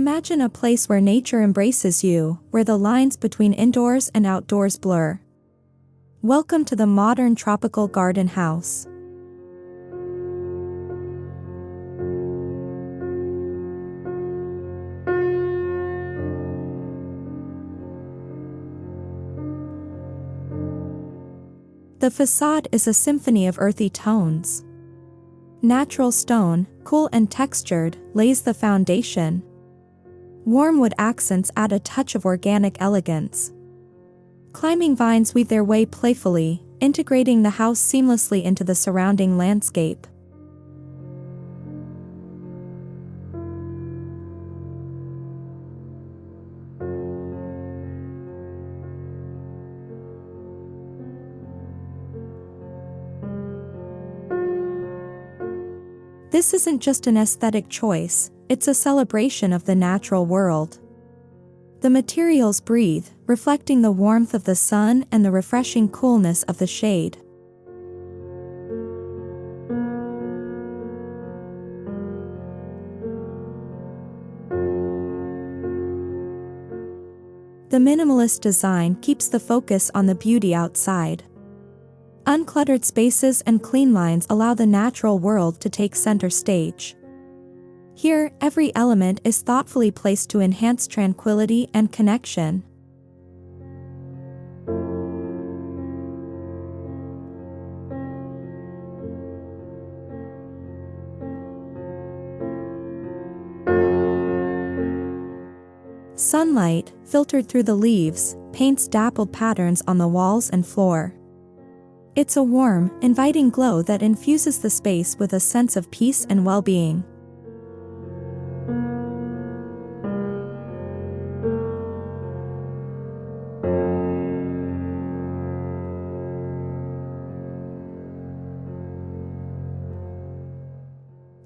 Imagine a place where nature embraces you, where the lines between indoors and outdoors blur. Welcome to the modern tropical garden house. The facade is a symphony of earthy tones. Natural stone, cool and textured, lays the foundation. Warm wood accents add a touch of organic elegance. Climbing vines weave their way playfully, integrating the house seamlessly into the surrounding landscape. This isn't just an aesthetic choice, it's a celebration of the natural world. The materials breathe, reflecting the warmth of the sun and the refreshing coolness of the shade. The minimalist design keeps the focus on the beauty outside. Uncluttered spaces and clean lines allow the natural world to take center stage. Here, every element is thoughtfully placed to enhance tranquility and connection. Sunlight, filtered through the leaves, paints dappled patterns on the walls and floor. It's a warm, inviting glow that infuses the space with a sense of peace and well-being.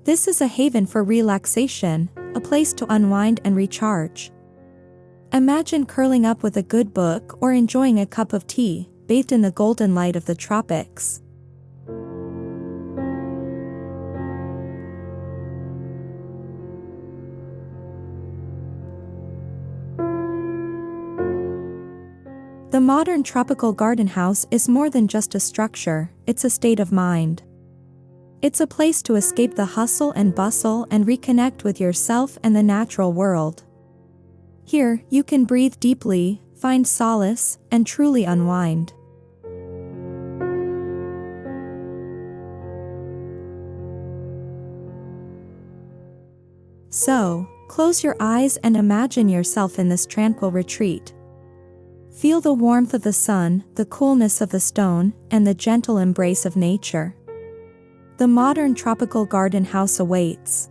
This is a haven for relaxation, a place to unwind and recharge. Imagine curling up with a good book or enjoying a cup of tea, bathed in the golden light of the tropics. The modern tropical garden house is more than just a structure, it's a state of mind. It's a place to escape the hustle and bustle and reconnect with yourself and the natural world. Here, you can breathe deeply, find solace, and truly unwind. So, close your eyes and imagine yourself in this tranquil retreat. Feel the warmth of the sun, the coolness of the stone, and the gentle embrace of nature. The modern tropical garden house awaits.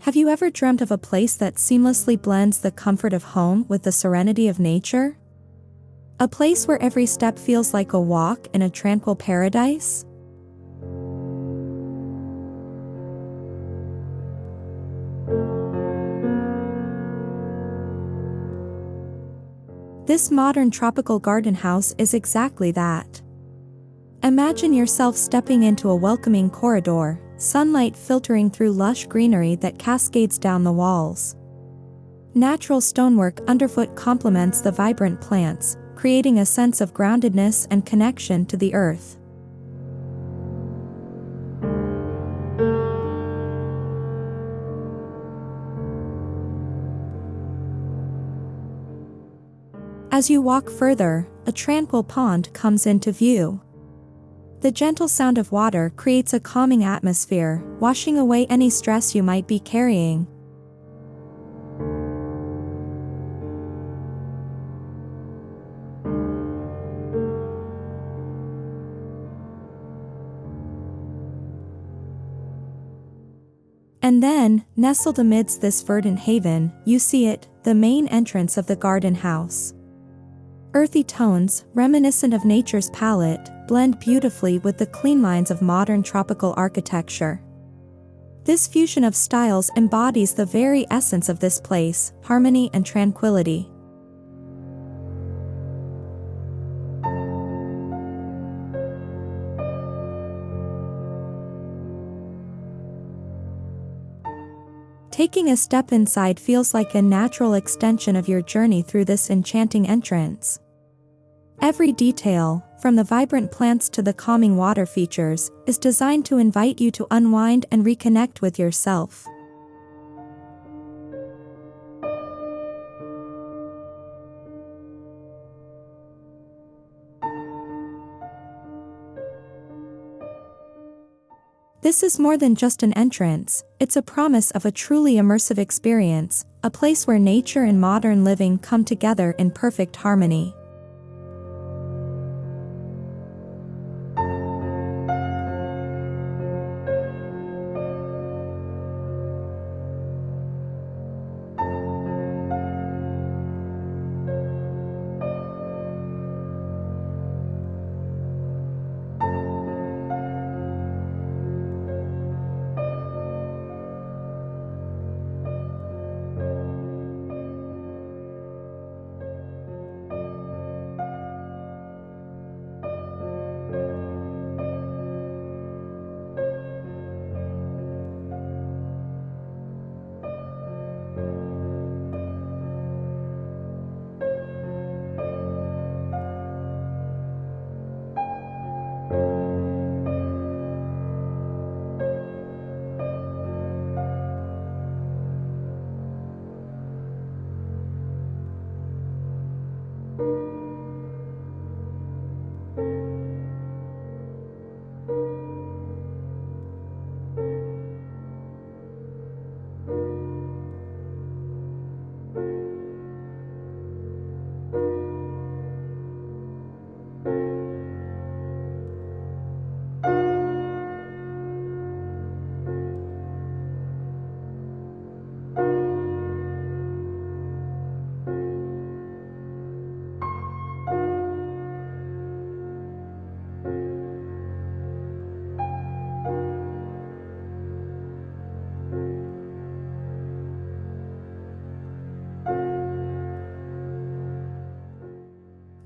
Have you ever dreamt of a place that seamlessly blends the comfort of home with the serenity of nature? A place where every step feels like a walk in a tranquil paradise? This modern tropical garden house is exactly that. Imagine yourself stepping into a welcoming corridor, sunlight filtering through lush greenery that cascades down the walls. Natural stonework underfoot complements the vibrant plants, creating a sense of groundedness and connection to the earth. As you walk further, a tranquil pond comes into view. The gentle sound of water creates a calming atmosphere, washing away any stress you might be carrying. And then, nestled amidst this verdant haven, you see it, the main entrance of the garden house. Earthy tones, reminiscent of nature's palette, blend beautifully with the clean lines of modern tropical architecture. This fusion of styles embodies the very essence of this place, harmony and tranquility. Taking a step inside feels like a natural extension of your journey through this enchanting entrance. Every detail, from the vibrant plants to the calming water features, is designed to invite you to unwind and reconnect with yourself. This is more than just an entrance, it's a promise of a truly immersive experience, a place where nature and modern living come together in perfect harmony.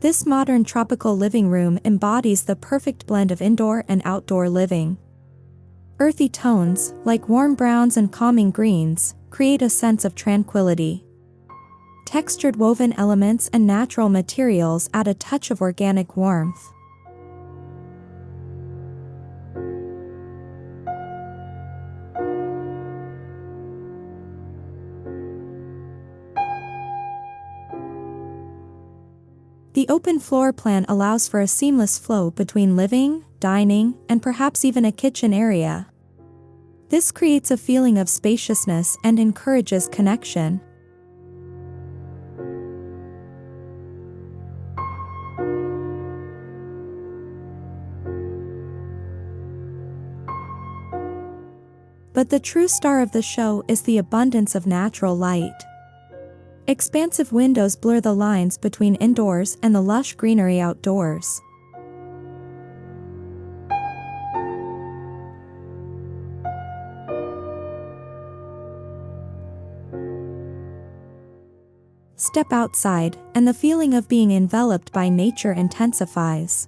This modern tropical living room embodies the perfect blend of indoor and outdoor living. Earthy tones, like warm browns and calming greens, create a sense of tranquility. Textured woven elements and natural materials add a touch of organic warmth. The open floor plan allows for a seamless flow between living, dining, and perhaps even a kitchen area. This creates a feeling of spaciousness and encourages connection. But the true star of the show is the abundance of natural light. Expansive windows blur the lines between indoors and the lush greenery outdoors. Step outside, and the feeling of being enveloped by nature intensifies.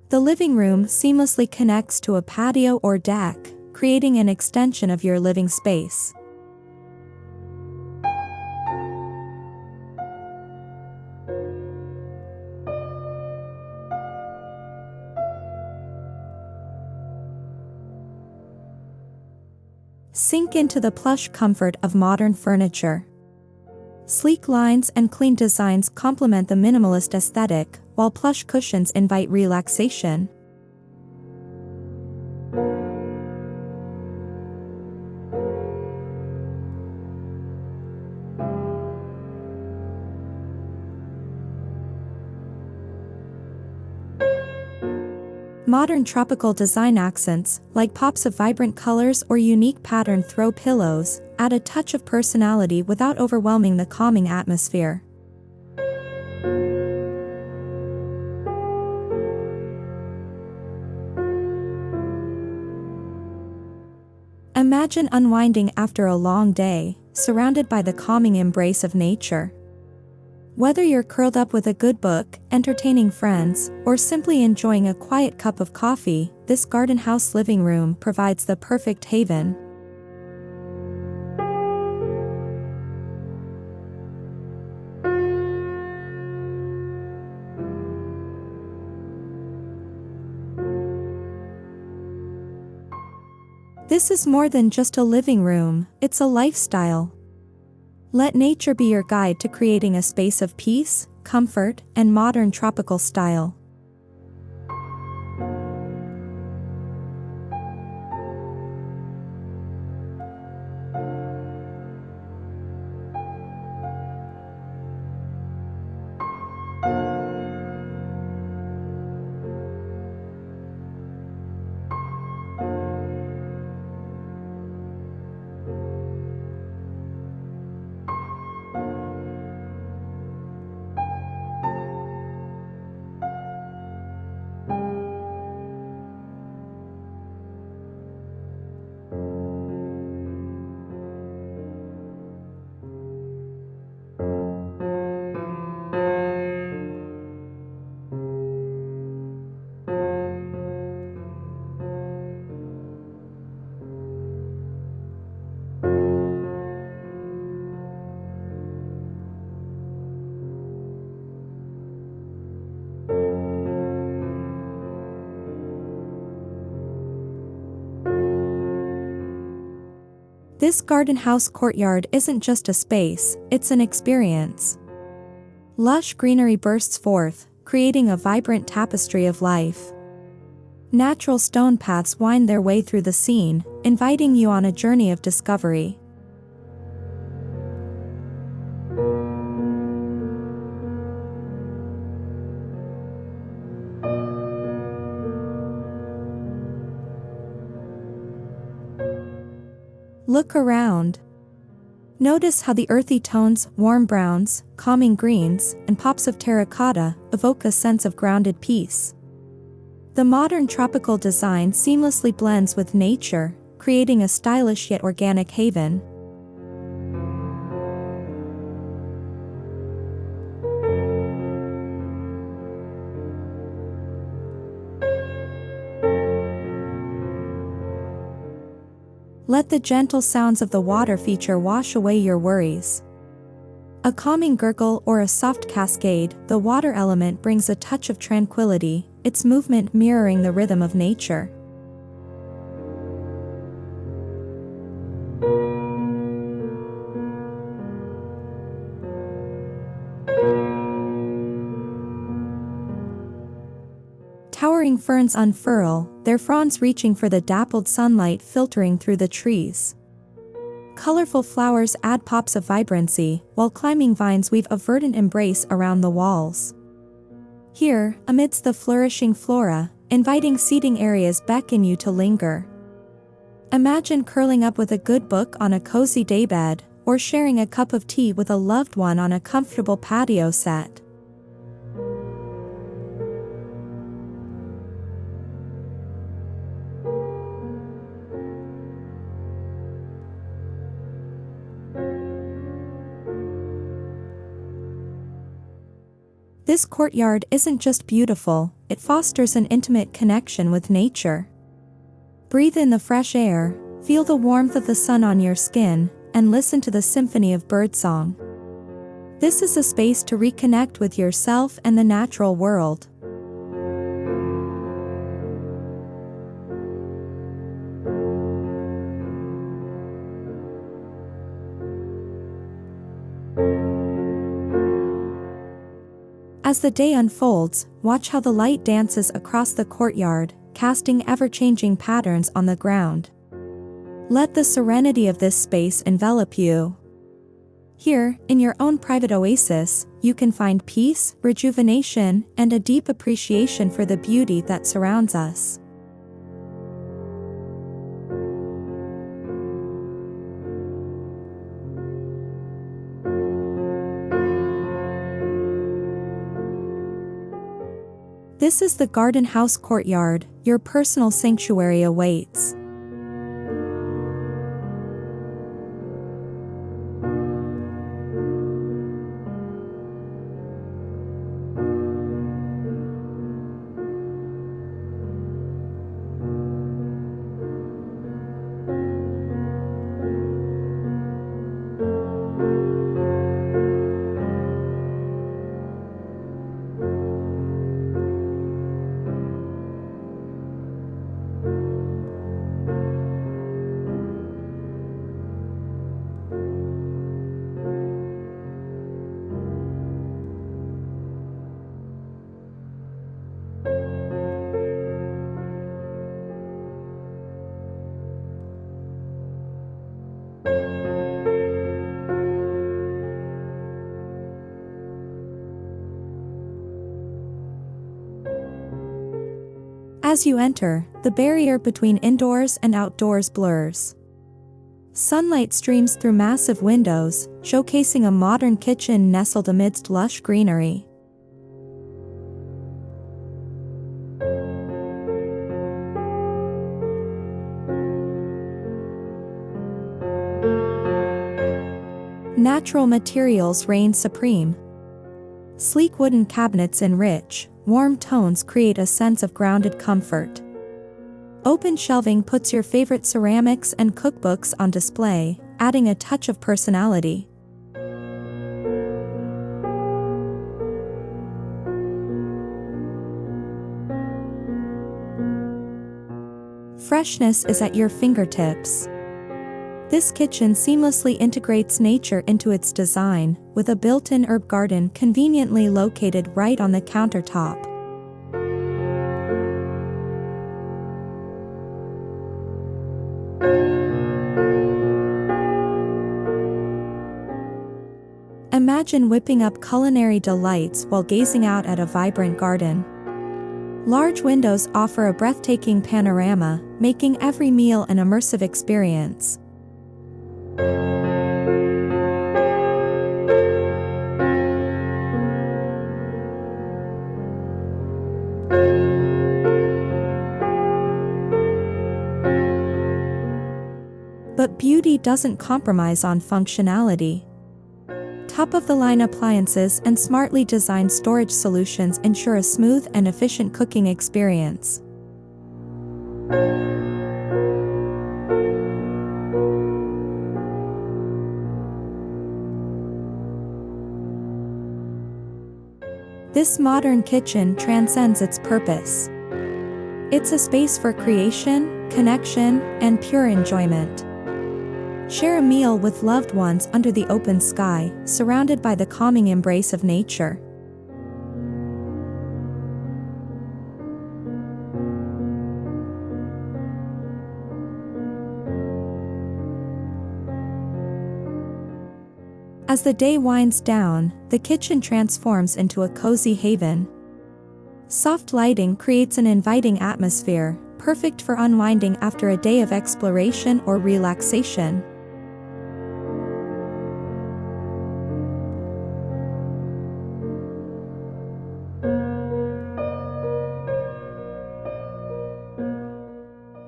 The living room seamlessly connects to a patio or deck, creating an extension of your living space. Sink into the plush comfort of modern furniture. Sleek lines and clean designs complement the minimalist aesthetic, while plush cushions invite relaxation. Modern tropical design accents, like pops of vibrant colors or unique patterned throw pillows, add a touch of personality without overwhelming the calming atmosphere. Imagine unwinding after a long day, surrounded by the calming embrace of nature. Whether you're curled up with a good book, entertaining friends, or simply enjoying a quiet cup of coffee, this garden house living room provides the perfect haven. This is more than just a living room, it's a lifestyle. Let nature be your guide to creating a space of peace, comfort, and modern tropical style. This garden house courtyard isn't just a space, it's an experience. Lush greenery bursts forth, creating a vibrant tapestry of life. Natural stone paths wind their way through the scene, inviting you on a journey of discovery. Look around. Notice how the earthy tones, warm browns, calming greens, and pops of terracotta evoke a sense of grounded peace. The modern tropical design seamlessly blends with nature, creating a stylish yet organic haven. Let the gentle sounds of the water feature wash away your worries. A calming gurgle or a soft cascade, the water element brings a touch of tranquility, its movement mirroring the rhythm of nature. Towering ferns unfurl, their fronds reaching for the dappled sunlight filtering through the trees. Colorful flowers add pops of vibrancy, while climbing vines weave a verdant embrace around the walls. Here, amidst the flourishing flora, inviting seating areas beckon you to linger. Imagine curling up with a good book on a cozy daybed, or sharing a cup of tea with a loved one on a comfortable patio set. This courtyard isn't just beautiful, it fosters an intimate connection with nature. Breathe in the fresh air, feel the warmth of the sun on your skin, and listen to the symphony of birdsong. This is a space to reconnect with yourself and the natural world. As the day unfolds, watch how the light dances across the courtyard, casting ever-changing patterns on the ground. Let the serenity of this space envelop you. Here, in your own private oasis, you can find peace, rejuvenation, and a deep appreciation for the beauty that surrounds us. This is the Garden House Courtyard. Your personal sanctuary awaits. As you enter, the barrier between indoors and outdoors blurs. Sunlight streams through massive windows, showcasing a modern kitchen nestled amidst lush greenery. Natural materials reign supreme. Sleek wooden cabinets in rich, warm tones create a sense of grounded comfort. Open shelving puts your favorite ceramics and cookbooks on display, adding a touch of personality. Freshness is at your fingertips. This kitchen seamlessly integrates nature into its design, with a built-in herb garden conveniently located right on the countertop. Imagine whipping up culinary delights while gazing out at a vibrant garden. Large windows offer a breathtaking panorama, making every meal an immersive experience. But beauty doesn't compromise on functionality. Top-of-the-line appliances and smartly designed storage solutions ensure a smooth and efficient cooking experience. This modern kitchen transcends its purpose. It's a space for creation, connection, and pure enjoyment. Share a meal with loved ones under the open sky, surrounded by the calming embrace of nature. As the day winds down, the kitchen transforms into a cozy haven. Soft lighting creates an inviting atmosphere, perfect for unwinding after a day of exploration or relaxation.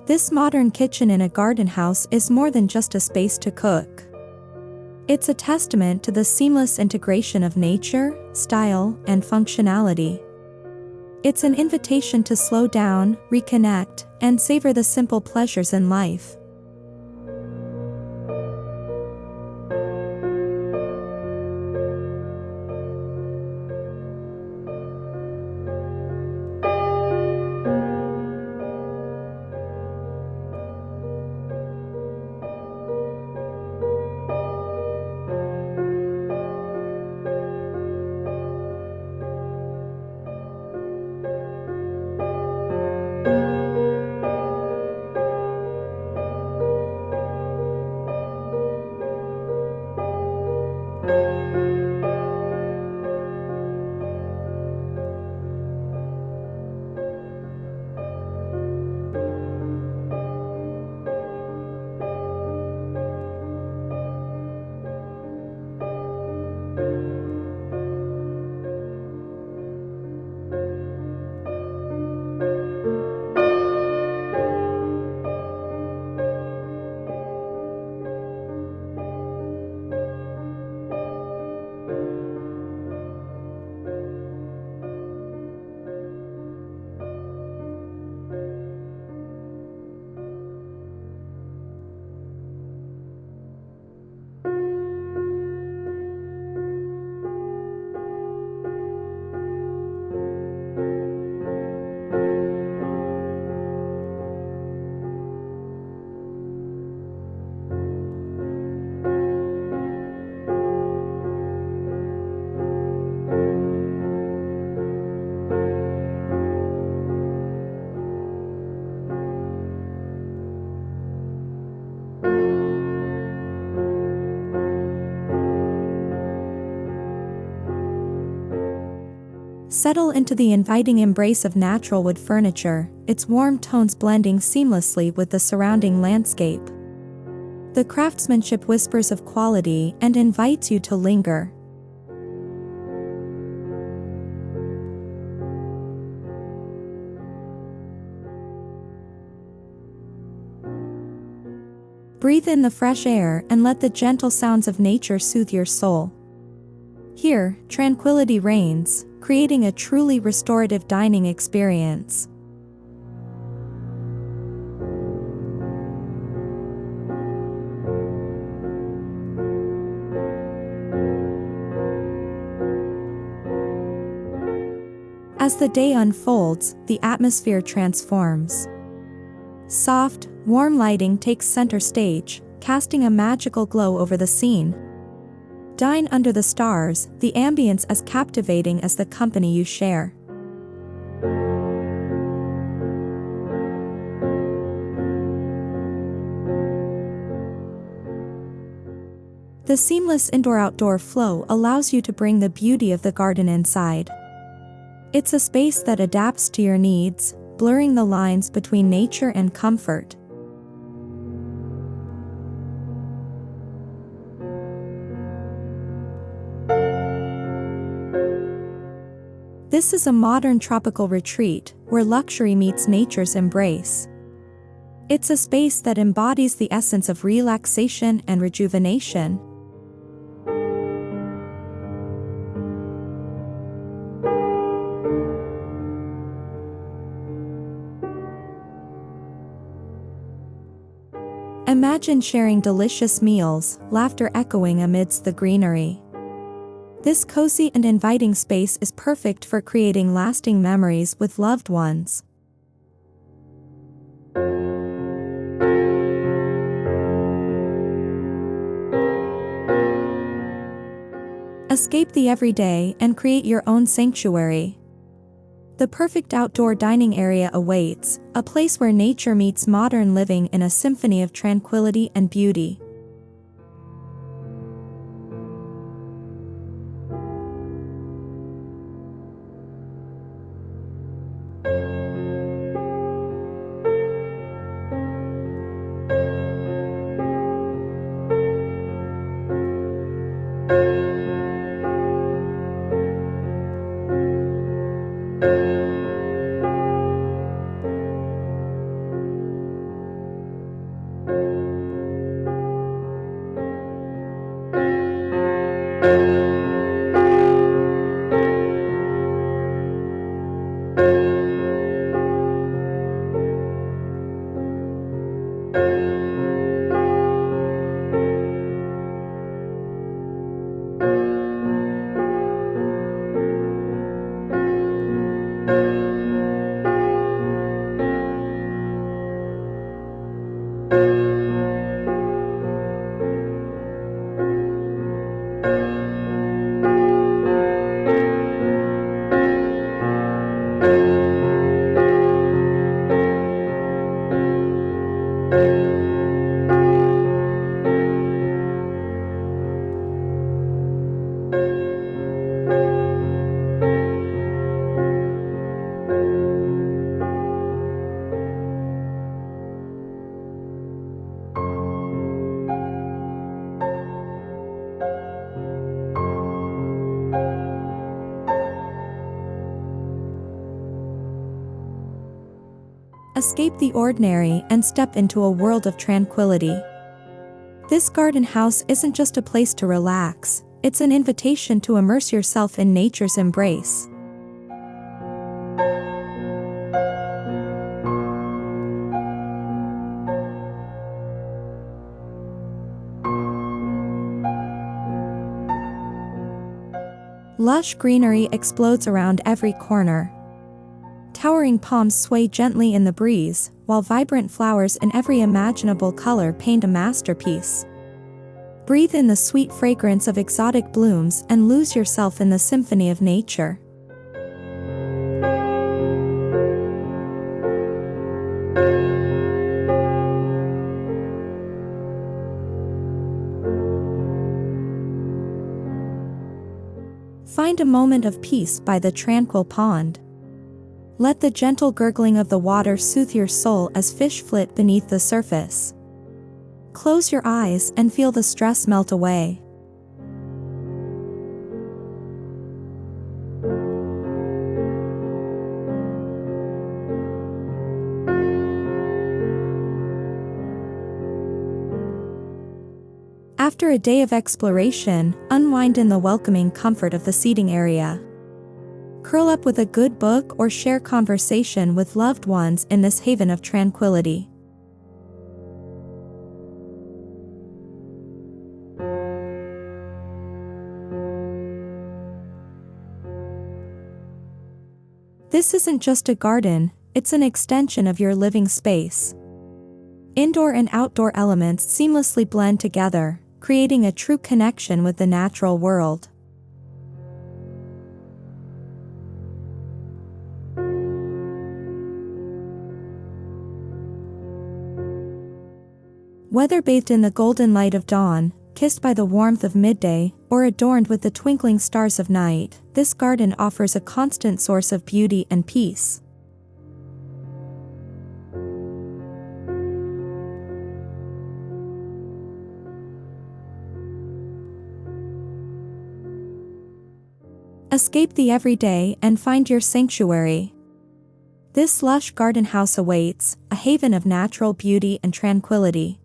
This modern kitchen in a garden house is more than just a space to cook. It's a testament to the seamless integration of nature, style, and functionality. It's an invitation to slow down, reconnect, and savor the simple pleasures in life. Settle into the inviting embrace of natural wood furniture, its warm tones blending seamlessly with the surrounding landscape. The craftsmanship whispers of quality and invites you to linger. Breathe in the fresh air and let the gentle sounds of nature soothe your soul. Here, tranquility reigns, creating a truly restorative dining experience. As the day unfolds, the atmosphere transforms. Soft, warm lighting takes center stage, casting a magical glow over the scene. Dine under the stars, the ambience as captivating as the company you share. The seamless indoor-outdoor flow allows you to bring the beauty of the garden inside. It's a space that adapts to your needs, blurring the lines between nature and comfort. This is a modern tropical retreat, where luxury meets nature's embrace. It's a space that embodies the essence of relaxation and rejuvenation. Imagine sharing delicious meals, laughter echoing amidst the greenery. This cozy and inviting space is perfect for creating lasting memories with loved ones. Escape the everyday and create your own sanctuary. The perfect outdoor dining area awaits, a place where nature meets modern living in a symphony of tranquility and beauty. Escape the ordinary and step into a world of tranquility. This garden house isn't just a place to relax, it's an invitation to immerse yourself in nature's embrace. Lush greenery explodes around every corner. Towering palms sway gently in the breeze, while vibrant flowers in every imaginable color paint a masterpiece. Breathe in the sweet fragrance of exotic blooms and lose yourself in the symphony of nature. Find a moment of peace by the tranquil pond. Let the gentle gurgling of the water soothe your soul as fish flit beneath the surface. Close your eyes and feel the stress melt away. After a day of exploration, unwind in the welcoming comfort of the seating area. Curl up with a good book or share conversation with loved ones in this haven of tranquility. This isn't just a garden, it's an extension of your living space. Indoor and outdoor elements seamlessly blend together, creating a true connection with the natural world. Whether bathed in the golden light of dawn, kissed by the warmth of midday, or adorned with the twinkling stars of night, this garden offers a constant source of beauty and peace. Escape the everyday and find your sanctuary. This lush garden house awaits, a haven of natural beauty and tranquility.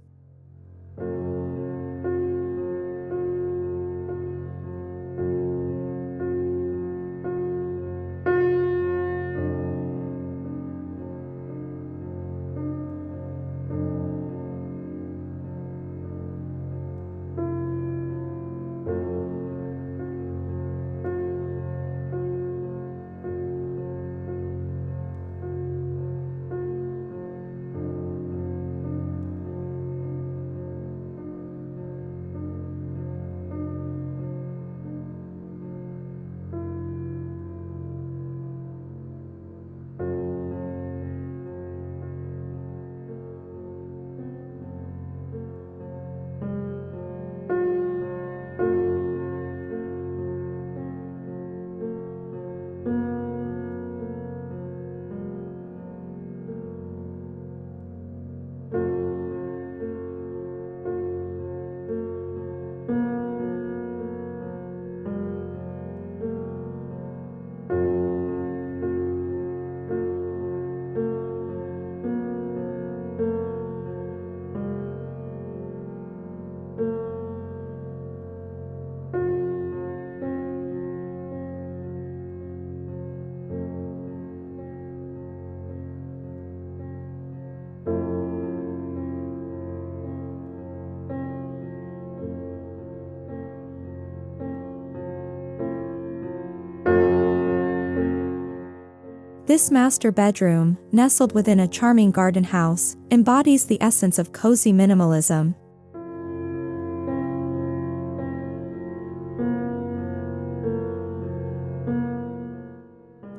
This master bedroom, nestled within a charming garden house, embodies the essence of cozy minimalism.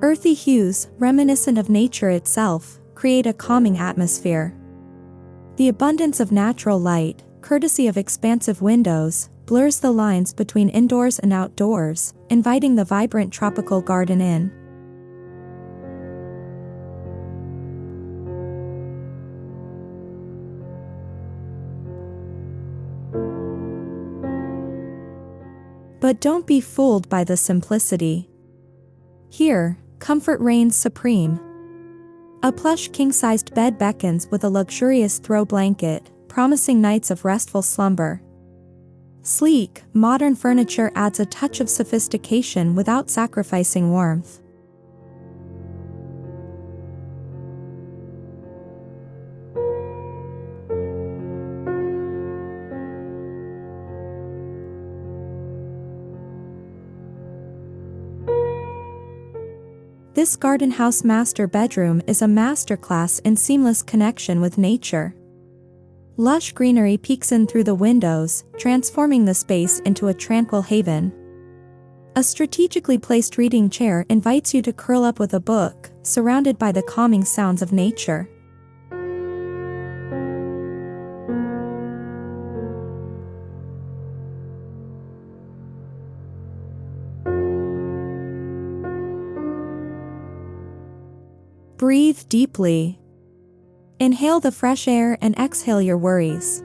Earthy hues, reminiscent of nature itself, create a calming atmosphere. The abundance of natural light, courtesy of expansive windows, blurs the lines between indoors and outdoors, inviting the vibrant tropical garden in. But don't be fooled by the simplicity. Here, comfort reigns supreme. A plush king-sized bed beckons with a luxurious throw blanket, promising nights of restful slumber. Sleek, modern furniture adds a touch of sophistication without sacrificing warmth. This garden house master bedroom is a masterclass in seamless connection with nature. Lush greenery peeks in through the windows, transforming the space into a tranquil haven. A strategically placed reading chair invites you to curl up with a book, surrounded by the calming sounds of nature. Breathe deeply. Inhale the fresh air and exhale your worries.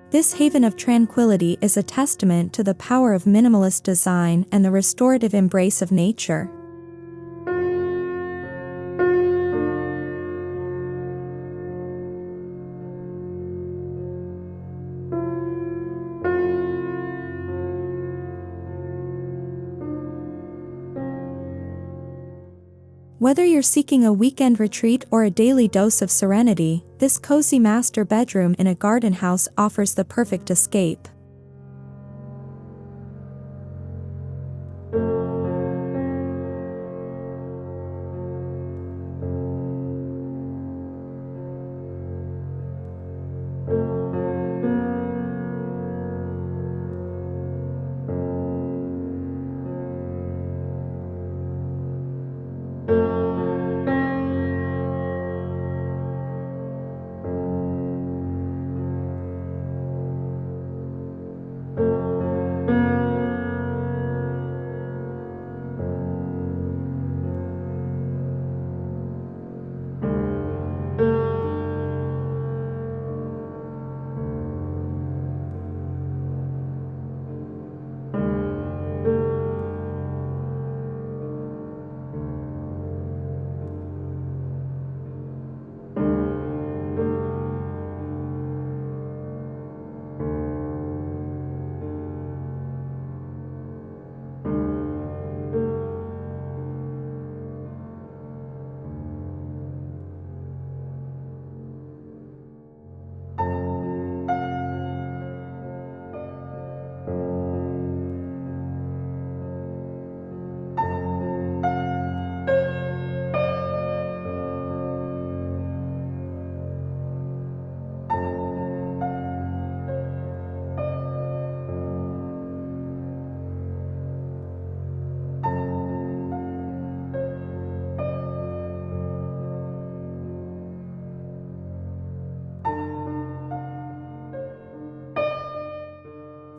This haven of tranquility is a testament to the power of minimalist design and the restorative embrace of nature. Whether you're seeking a weekend retreat or a daily dose of serenity, this cozy master bedroom in a garden house offers the perfect escape.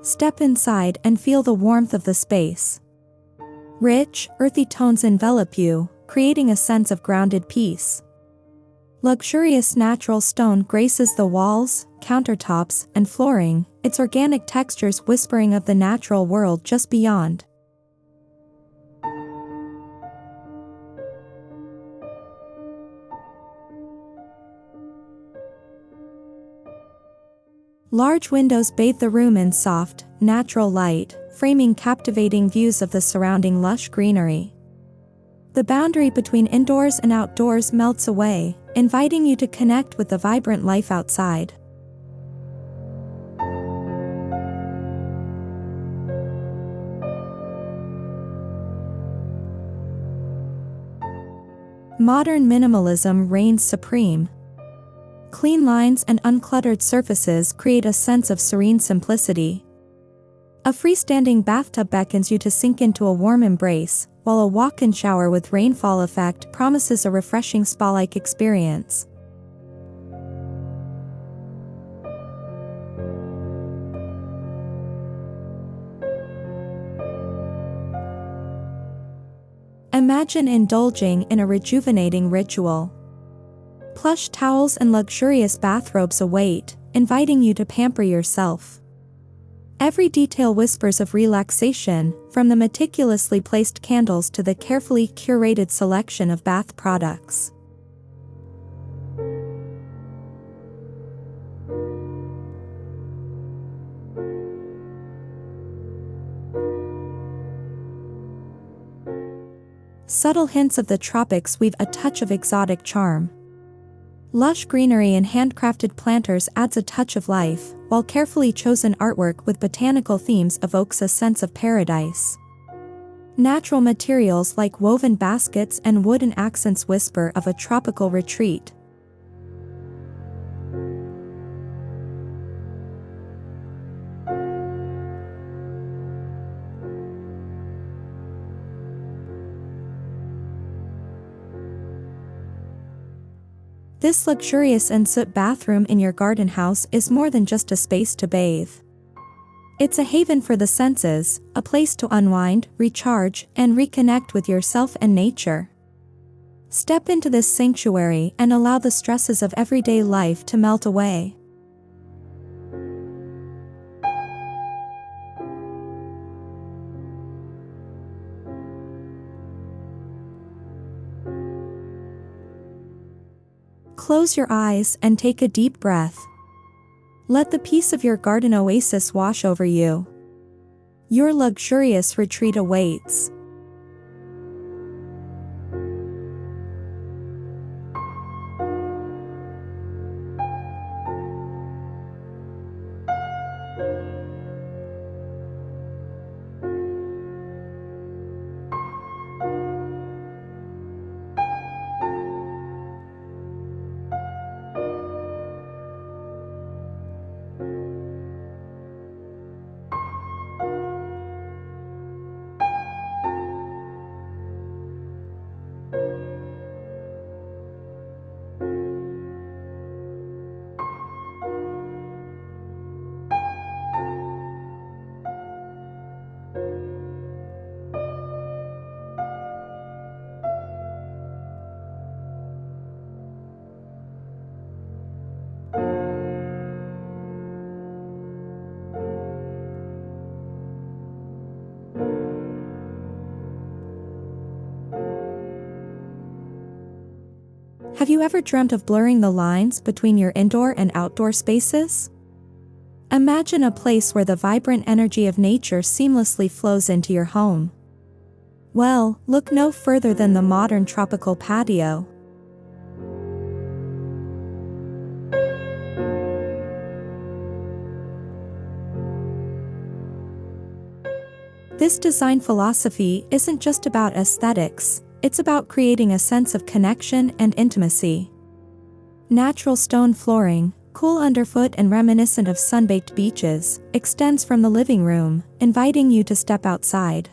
Step inside and feel the warmth of the space. Rich, earthy tones envelop you, creating a sense of grounded peace. Luxurious natural stone graces the walls, countertops, and flooring, its organic textures whispering of the natural world just beyond. Large windows bathe the room in soft, natural light, framing captivating views of the surrounding lush greenery. The boundary between indoors and outdoors melts away, inviting you to connect with the vibrant life outside. Modern minimalism reigns supreme. Clean lines and uncluttered surfaces create a sense of serene simplicity. A freestanding bathtub beckons you to sink into a warm embrace, while a walk-in shower with rainfall effect promises a refreshing spa-like experience. Imagine indulging in a rejuvenating ritual. Plush towels and luxurious bathrobes await, inviting you to pamper yourself. Every detail whispers of relaxation, from the meticulously placed candles to the carefully curated selection of bath products. Subtle hints of the tropics weave a touch of exotic charm. Lush greenery and handcrafted planters adds a touch of life, while carefully chosen artwork with botanical themes evokes a sense of paradise. Natural materials like woven baskets and wooden accents whisper of a tropical retreat. This luxurious Ensuit bathroom in your garden house is more than just a space to bathe. It's a haven for the senses, a place to unwind, recharge, and reconnect with yourself and nature. Step into this sanctuary and allow the stresses of everyday life to melt away. Close your eyes and take a deep breath. Let the peace of your garden oasis wash over you. Your luxurious retreat awaits. Have you ever dreamt of blurring the lines between your indoor and outdoor spaces? Imagine a place where the vibrant energy of nature seamlessly flows into your home. Well, look no further than the modern tropical patio. This design philosophy isn't just about aesthetics, it's about creating a sense of connection and intimacy. Natural stone flooring, cool underfoot and reminiscent of sun-baked beaches, extends from the living room, inviting you to step outside.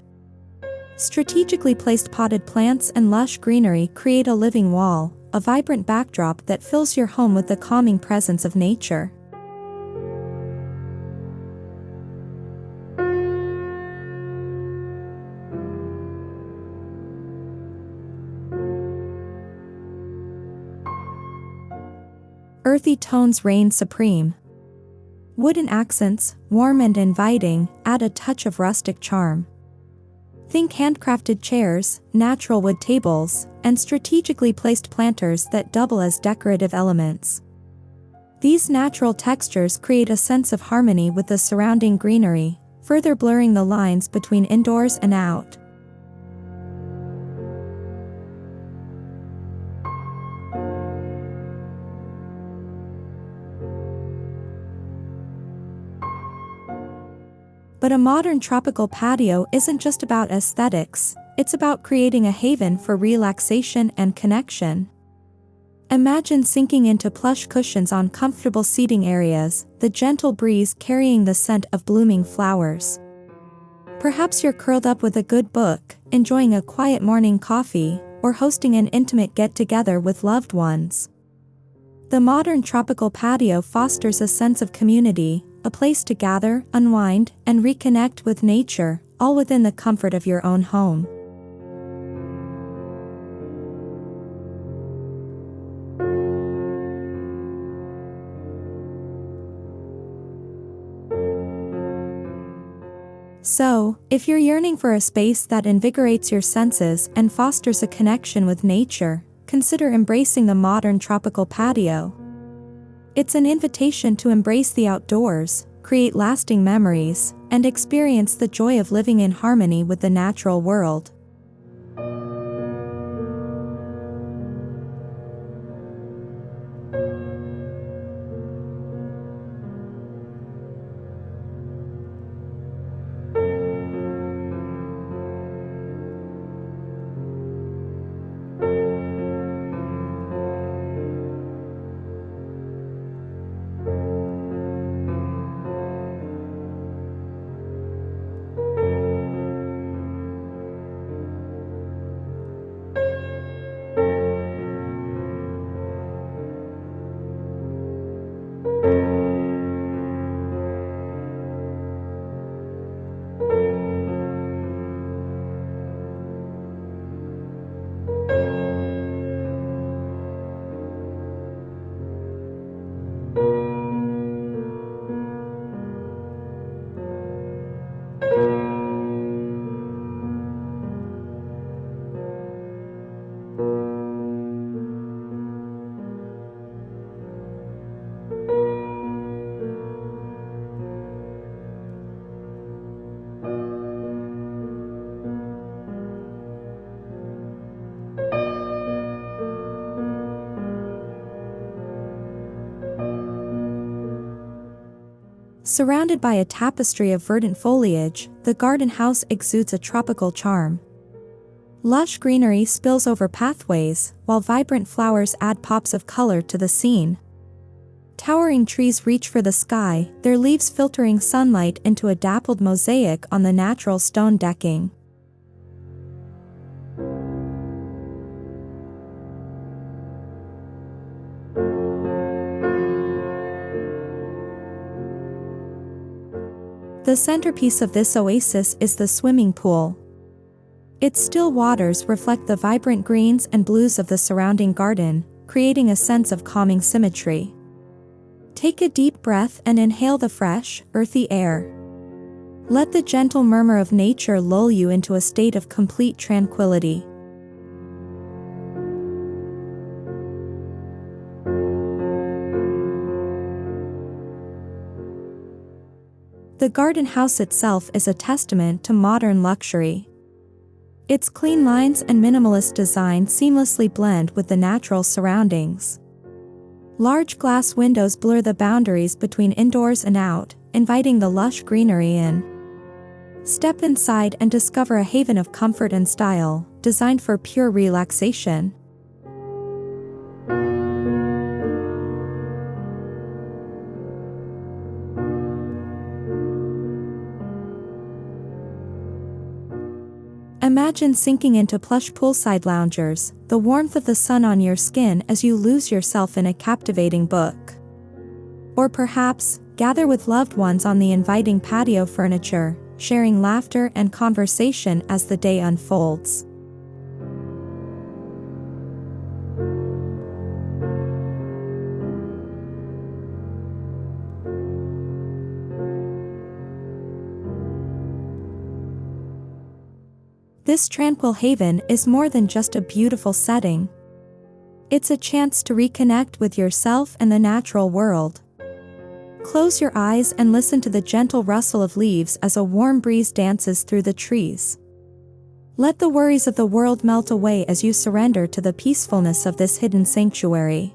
Strategically placed potted plants and lush greenery create a living wall, a vibrant backdrop that fills your home with the calming presence of nature. Earthy tones reign supreme. Wooden accents, warm and inviting, add a touch of rustic charm. Think handcrafted chairs, natural wood tables, and strategically placed planters that double as decorative elements. These natural textures create a sense of harmony with the surrounding greenery, further blurring the lines between indoors and out. But a modern tropical patio isn't just about aesthetics, it's about creating a haven for relaxation and connection. Imagine sinking into plush cushions on comfortable seating areas, the gentle breeze carrying the scent of blooming flowers. Perhaps you're curled up with a good book, enjoying a quiet morning coffee, or hosting an intimate get-together with loved ones. The modern tropical patio fosters a sense of community, a place to gather, unwind, and reconnect with nature, all within the comfort of your own home. So, if you're yearning for a space that invigorates your senses and fosters a connection with nature, consider embracing the modern tropical patio. It's an invitation to embrace the outdoors, create lasting memories, and experience the joy of living in harmony with the natural world. Surrounded by a tapestry of verdant foliage, the garden house exudes a tropical charm. Lush greenery spills over pathways, while vibrant flowers add pops of color to the scene. Towering trees reach for the sky, their leaves filtering sunlight into a dappled mosaic on the natural stone decking. The centerpiece of this oasis is the swimming pool. Its still waters reflect the vibrant greens and blues of the surrounding garden, creating a sense of calming symmetry. Take a deep breath and inhale the fresh, earthy air. Let the gentle murmur of nature lull you into a state of complete tranquility. The garden house itself is a testament to modern luxury. Its clean lines and minimalist design seamlessly blend with the natural surroundings. Large glass windows blur the boundaries between indoors and out, inviting the lush greenery in. Step inside and discover a haven of comfort and style, designed for pure relaxation. Imagine sinking into plush poolside loungers, the warmth of the sun on your skin as you lose yourself in a captivating book. Or perhaps, gather with loved ones on the inviting patio furniture, sharing laughter and conversation as the day unfolds. This tranquil haven is more than just a beautiful setting. It's a chance to reconnect with yourself and the natural world. Close your eyes and listen to the gentle rustle of leaves as a warm breeze dances through the trees. Let the worries of the world melt away as you surrender to the peacefulness of this hidden sanctuary.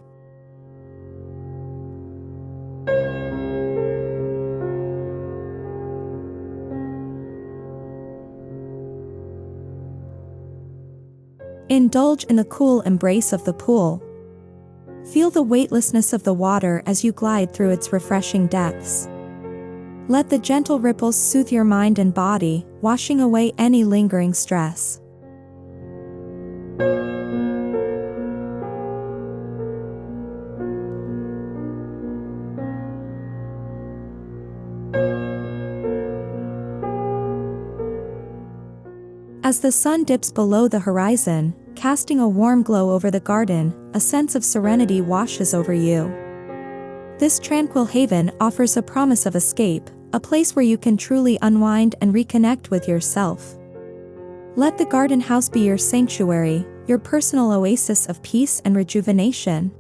Indulge in the cool embrace of the pool. Feel the weightlessness of the water as you glide through its refreshing depths. Let the gentle ripples soothe your mind and body, washing away any lingering stress. As the sun dips below the horizon, casting a warm glow over the garden, a sense of serenity washes over you. This tranquil haven offers a promise of escape, a place where you can truly unwind and reconnect with yourself. Let the garden house be your sanctuary, your personal oasis of peace and rejuvenation.